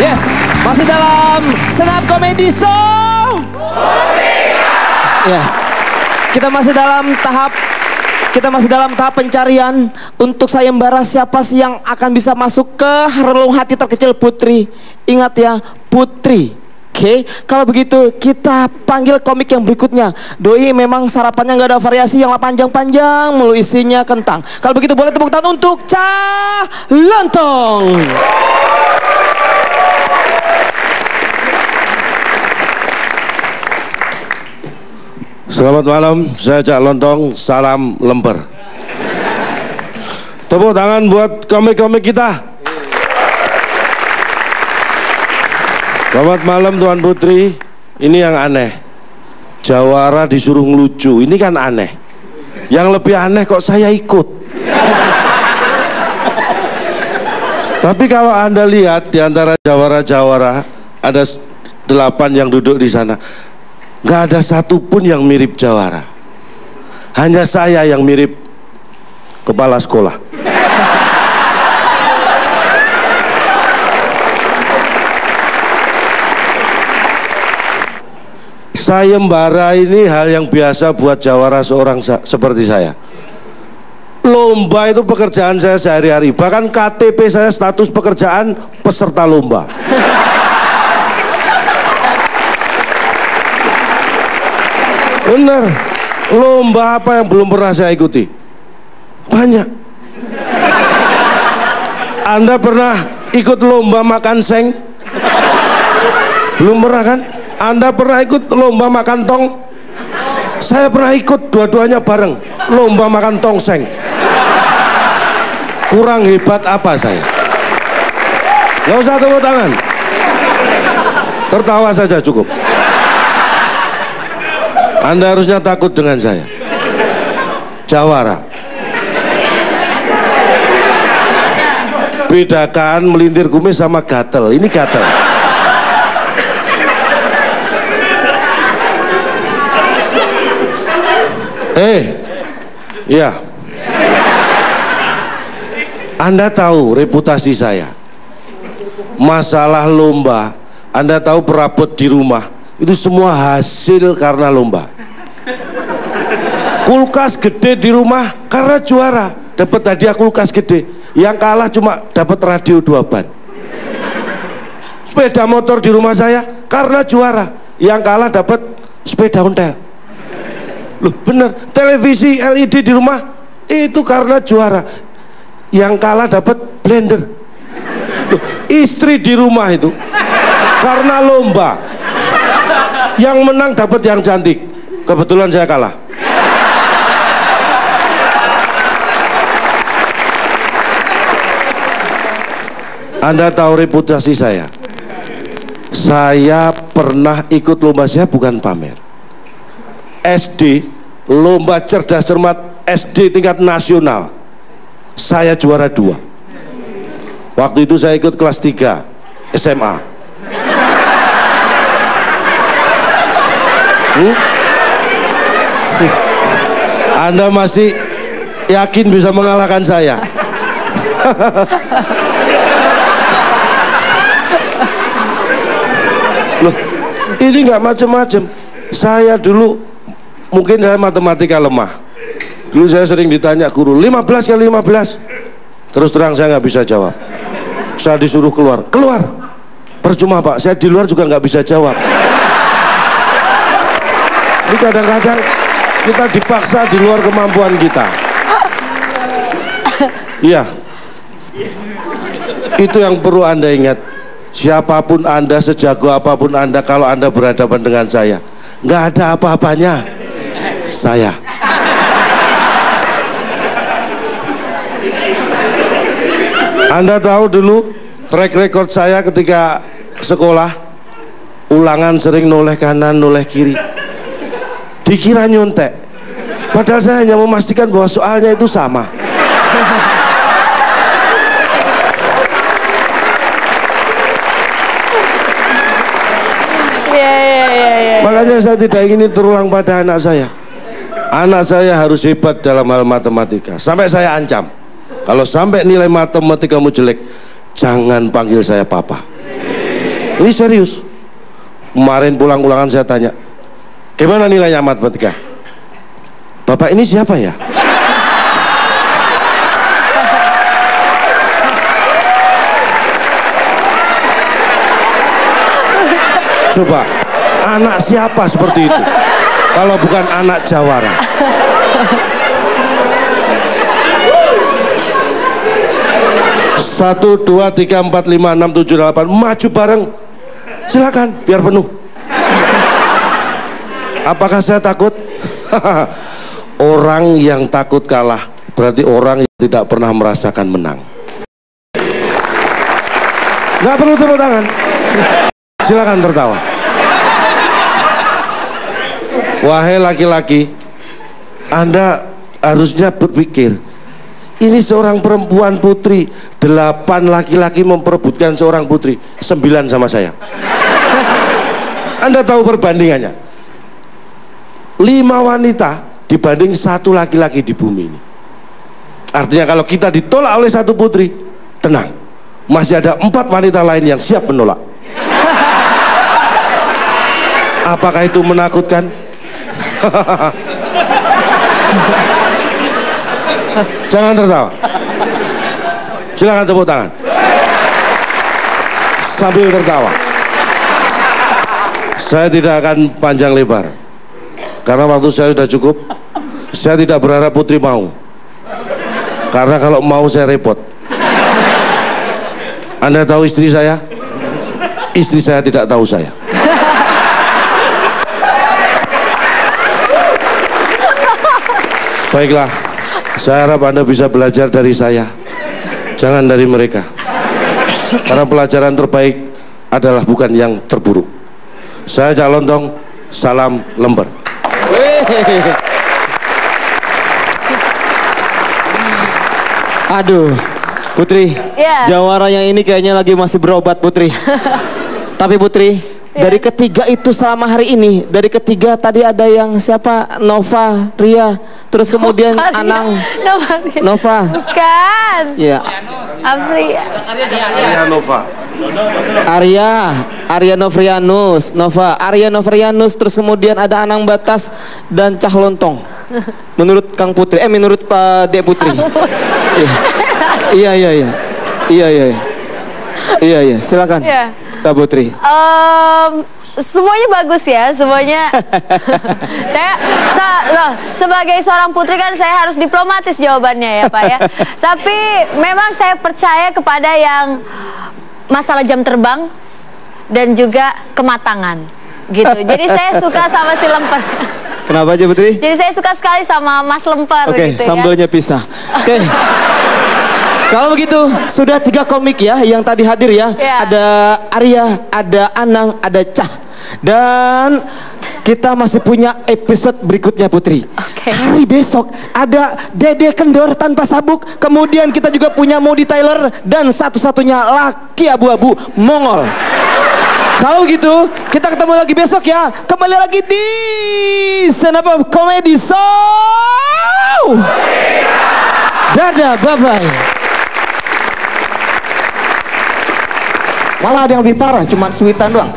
Yes, masih dalam stand up comedy show. Yes, kita masih dalam tahap pencarian untuk sayembara siapa sih yang akan bisa masuk ke relung hati terkecil Putri. Ingat ya, Putri. Oke, kalau begitu kita panggil komik yang berikutnya. Doi memang sarapannya nggak ada variasi, yang panjang-panjang mulu isinya kentang. Kalau begitu boleh tepuk tangan untuk Cak Lontong. Selamat malam, saya Cak Lontong, salam lemper. Tepuk tangan buat komik-komik kita. Selamat malam Tuan Putri. Ini yang aneh, jawara disuruh ngelucu, ini kan aneh. Yang lebih aneh kok saya ikut. Tapi kalau Anda lihat di antara jawara-jawara, ada 8 yang duduk di sana, nggak ada satupun yang mirip jawara. Hanya saya yang mirip kepala sekolah. Sayembara ini hal yang biasa buat jawara seorang seperti saya. Lomba itu pekerjaan saya sehari-hari. Bahkan KTP saya status pekerjaan peserta lomba. Bener. Lomba apa yang belum pernah saya ikuti? Banyak. Anda pernah ikut lomba makan seng? Belum pernah kan? Anda pernah ikut lomba makan tong? Saya pernah ikut dua-duanya bareng. Lomba makan tongseng. Kurang hebat apa saya? Gak usah tepuk tangan, tertawa saja cukup. Anda harusnya takut dengan saya. Jawara. Bedakan melintir kumis sama gatel. Ini gatel. Iya. Anda tahu reputasi saya. Masalah lomba, Anda tahu perabot di rumah, itu semua hasil karena lomba. Kulkas gede di rumah karena juara, dapat hadiah kulkas gede. Yang kalah cuma dapat radio 2 ban. Sepeda motor di rumah saya karena juara, yang kalah dapat sepeda ontel. Loh bener, televisi LED di rumah itu karena juara, yang kalah dapat blender. Loh, istri di rumah itu karena lomba, yang menang dapat yang cantik. Kebetulan saya kalah. Anda tahu reputasi saya. Saya pernah ikut lomba, saya bukan pamer. SD, lomba cerdas cermat SD tingkat nasional, saya juara 2. Waktu itu saya ikut kelas 3 SMA. Anda masih yakin bisa mengalahkan saya? Loh, ini nggak macem-macem. Saya dulu, mungkin saya matematika lemah. Dulu saya sering ditanya guru, 15 kali 15. Terus terang saya nggak bisa jawab. Saya disuruh keluar. Percuma Pak, saya di luar juga nggak bisa jawab. Ini kadang-kadang kita dipaksa di luar kemampuan kita. Iya. Itu yang perlu Anda ingat. Siapapun Anda, sejago apapun Anda, kalau Anda berhadapan dengan saya, nggak ada apa-apanya. Saya. Anda tahu dulu track record saya ketika sekolah, ulangan sering noleh kanan, noleh kiri. Dikira nyontek, padahal saya hanya memastikan bahwa soalnya itu sama. Makanya saya tidak ingin terulang pada anak saya. Anak saya harus hebat dalam hal matematika. Sampai saya ancam, kalau sampai nilai matematikamu jelek, jangan panggil saya papa. Ini serius. Kemarin pulang-pulangan saya tanya, gimana nilainya matematika? Bapak ini siapa ya? Coba, anak siapa seperti itu? Kalau bukan anak jawara. Satu, dua, tiga, empat, lima, enam, tujuh, delapan, maju bareng. Silakan, biar penuh. Apakah saya takut? Orang yang takut kalah berarti orang yang tidak pernah merasakan menang. Nggak perlu tepuk tangan. Silakan tertawa. Wahai laki-laki, Anda harusnya berpikir, ini seorang perempuan putri, 8 laki-laki memperebutkan seorang putri, 9 sama saya. Anda tahu perbandingannya? 5 wanita dibanding 1 laki-laki di bumi ini. Artinya kalau kita ditolak oleh 1 putri, tenang, masih ada 4 wanita lain yang siap menolak. Apakah itu menakutkan? Jangan tertawa. Silakan tepuk tangan sambil tertawa. Saya tidak akan panjang lebar karena waktu saya sudah cukup. Saya tidak berharap putri mau, karena kalau mau saya repot. Anda tahu istri saya? Istri saya tidak tahu saya. Baiklah, saya harap Anda bisa belajar dari saya, jangan dari mereka. Karena pelajaran terbaik adalah bukan yang terburuk. Saya Cak Lontong, salam lemper. Aduh, Putri, jawara yang ini kayaknya lagi masih berobat, Putri. Tapi Putri, dari ketiga itu selama hari ini, dari ketiga tadi ada yang siapa? Nova, Ria, terus kemudian Anang, Nova. Bukan. Ya. Arya Nova. Arya Novrianus, Nova, Arya Novrianus, terus kemudian ada Anang Batas dan Cah Lontong. Menurut Kang Putri, menurut Pak Dek Putri. Iya, silakan. Kak Putri. Semuanya bagus ya, semuanya. Sebagai seorang putri kan saya harus diplomatis jawabannya ya Pak ya. Tapi memang saya percaya kepada yang masalah jam terbang dan juga kematangan gitu. Jadi saya suka sama si lemper. Kenapa aja Putri? Jadi saya suka sekali sama Mas Lemper gitu ya. Sambelnya pisah. Oke. Kalau begitu sudah 3 komik ya yang tadi hadir ya. Ada Arya, ada Anang, ada Cah. Dan kita masih punya episode berikutnya Putri. Hari besok ada Dede Kendor tanpa sabuk. Kemudian kita juga punya Modi Tyler dan satu-satunya laki abu-abu Mongol. Kalau gitu kita ketemu lagi besok ya. Kembali lagi di Stand Up Comedy Show. Dadah, bye-bye. Malah ada yang lebih parah, cuma sweetan doang.